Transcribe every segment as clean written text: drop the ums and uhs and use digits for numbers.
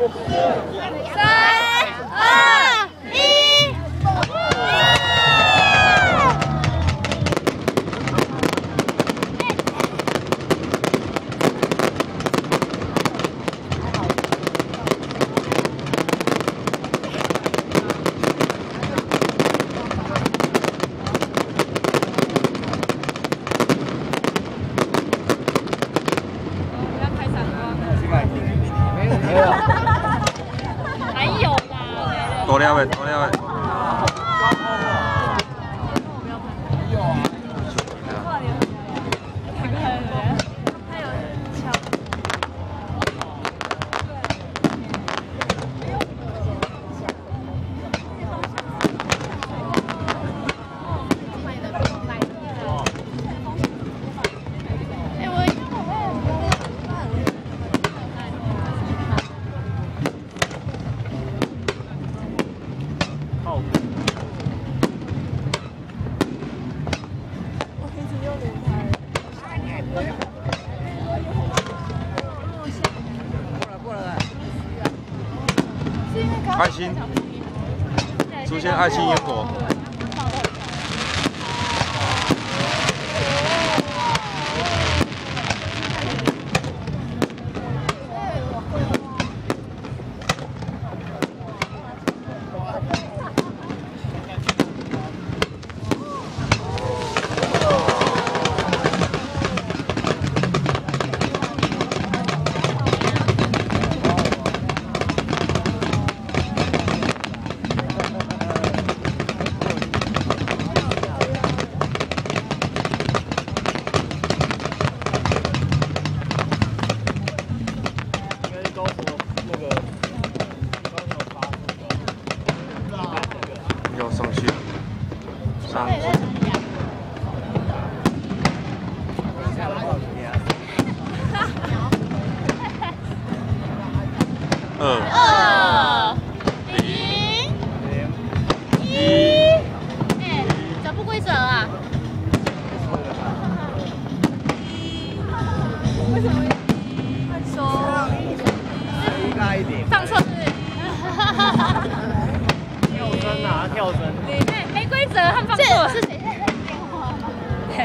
3、2、1。还有啦，多了的，多了的。爱心，出现爱心烟火。要上去，上去。2、0、1。这不规则啊！为什么？说上错是不是？跳绳啊，跳绳！对，没规则，他们放错了。是谁？对。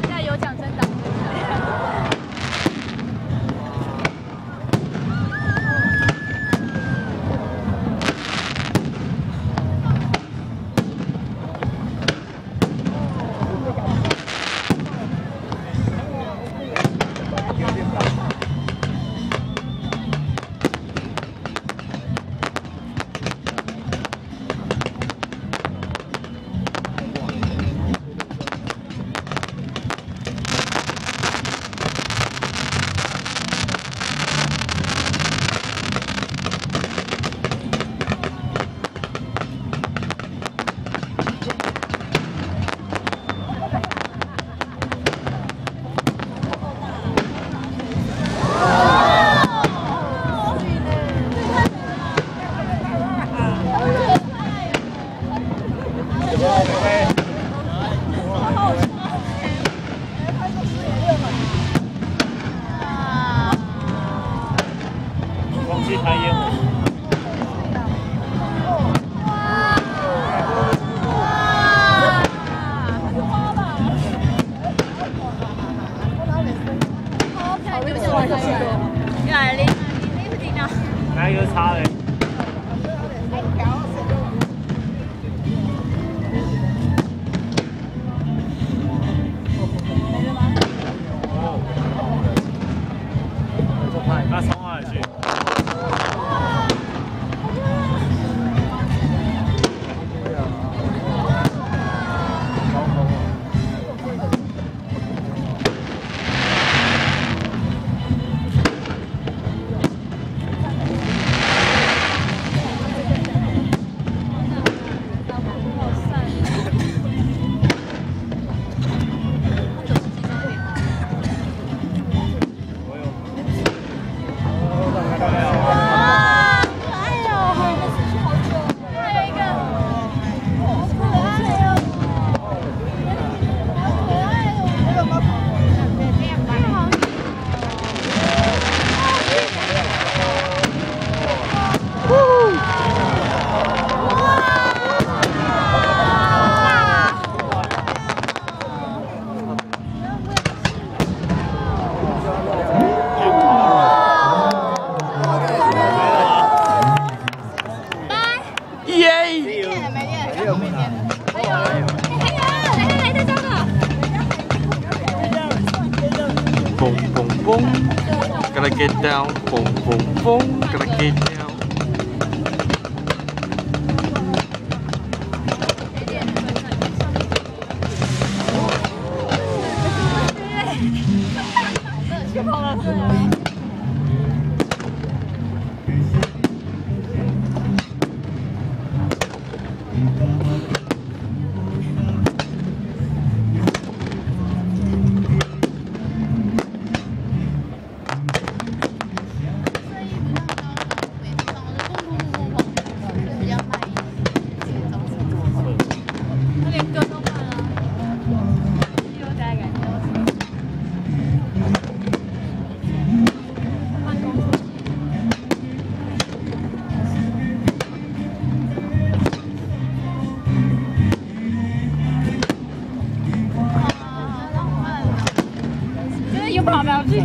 现在有奖征答。忘记开烟火。哪一个差嘞？那从哪里去？ Gotta get down, boom, boom, boom. Gotta get down. 去跑了。又跑不了去。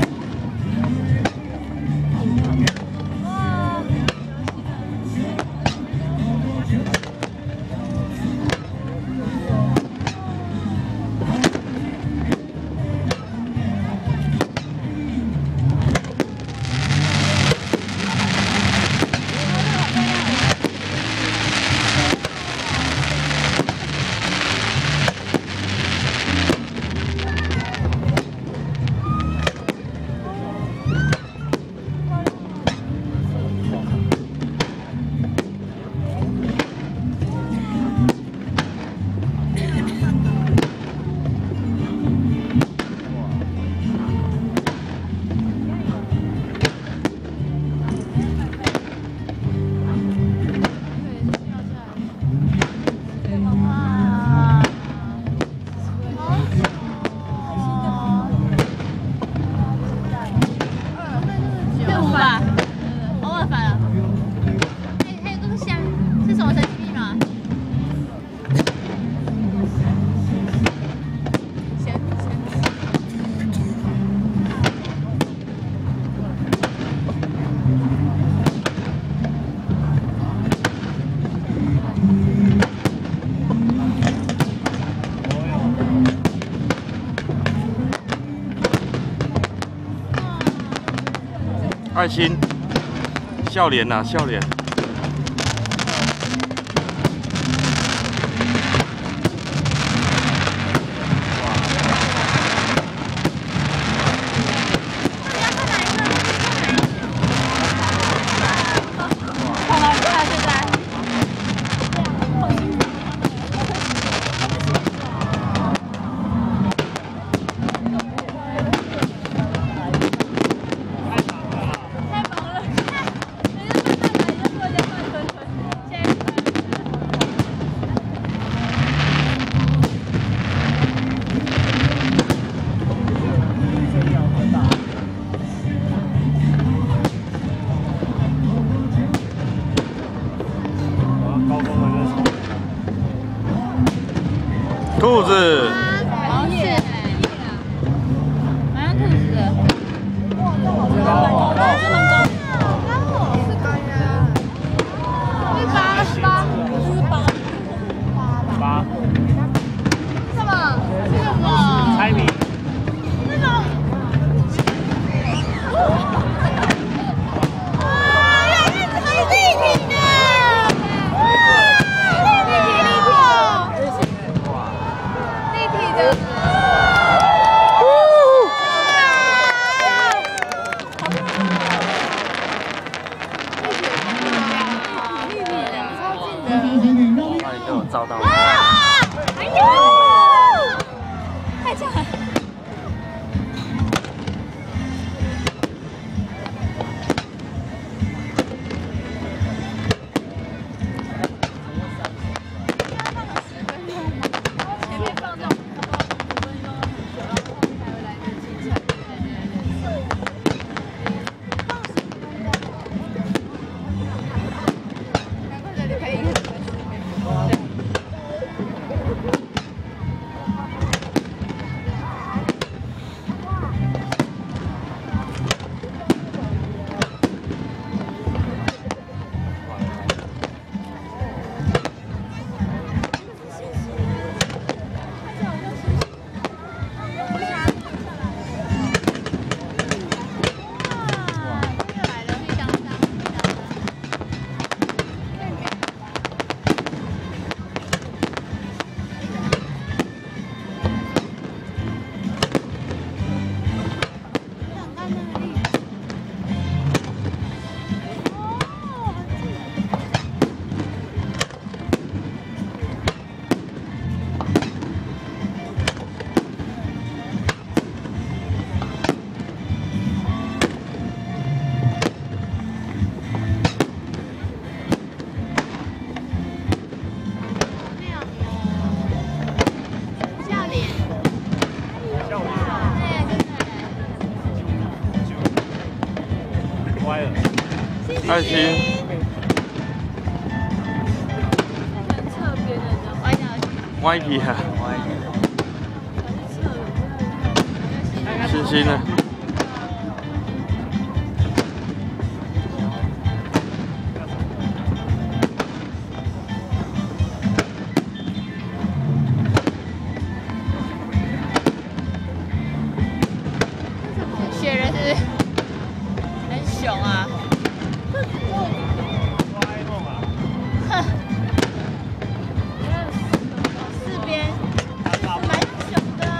爱心，笑脸呐，笑脸。兔子，好险！蛮像兔子的。哇，这好高！这么高8，什么？什么？猜谜。那种。哇，原来是立体的！照到。哎呦！太强了！前面放这种5分钟很久，然后后面才会来得及清场。难怪这里可以。歪了。爱心，很侧边的，你知道吗？歪去啊，星星呢？雪人是很熊啊。哼，四边蛮熊的啊。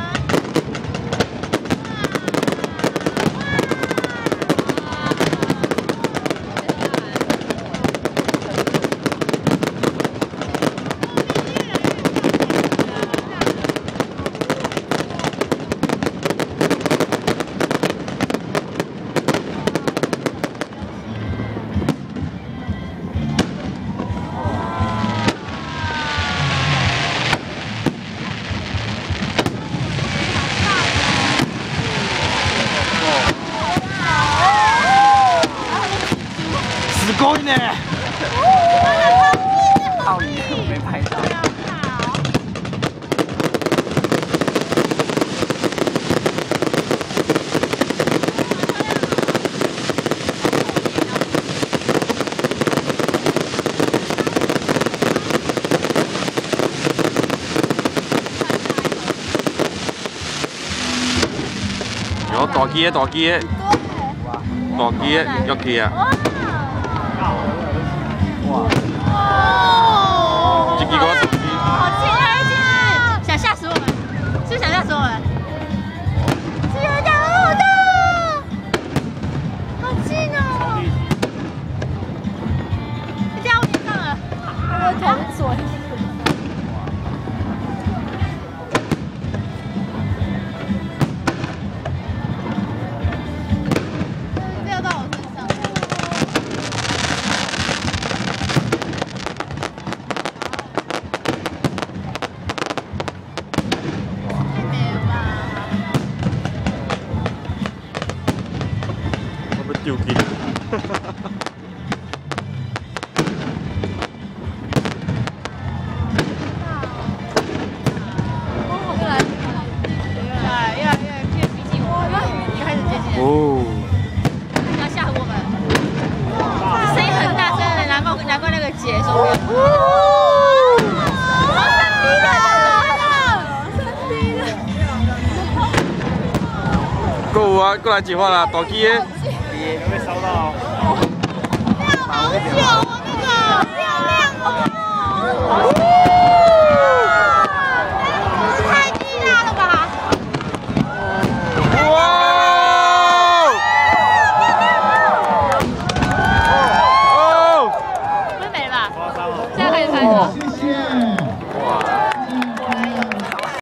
すごいね。靠你没拍到。有大機嘅，大機嘅，大機嘅，喐機啊！哦，这个我手机。好近啊！想吓死我们，是不是想吓死我们？是有点好大，好近哦！掉地上了，我头左。掉到我身上。我要丢機。越来越逼近我们，越开始接近了。哦。要吓唬我们，声音很大声的，难怪那个姐说不要。好神秘的，神秘的。搁有啊，搁来一发啦，大機嘅。有被烧到哦。好久。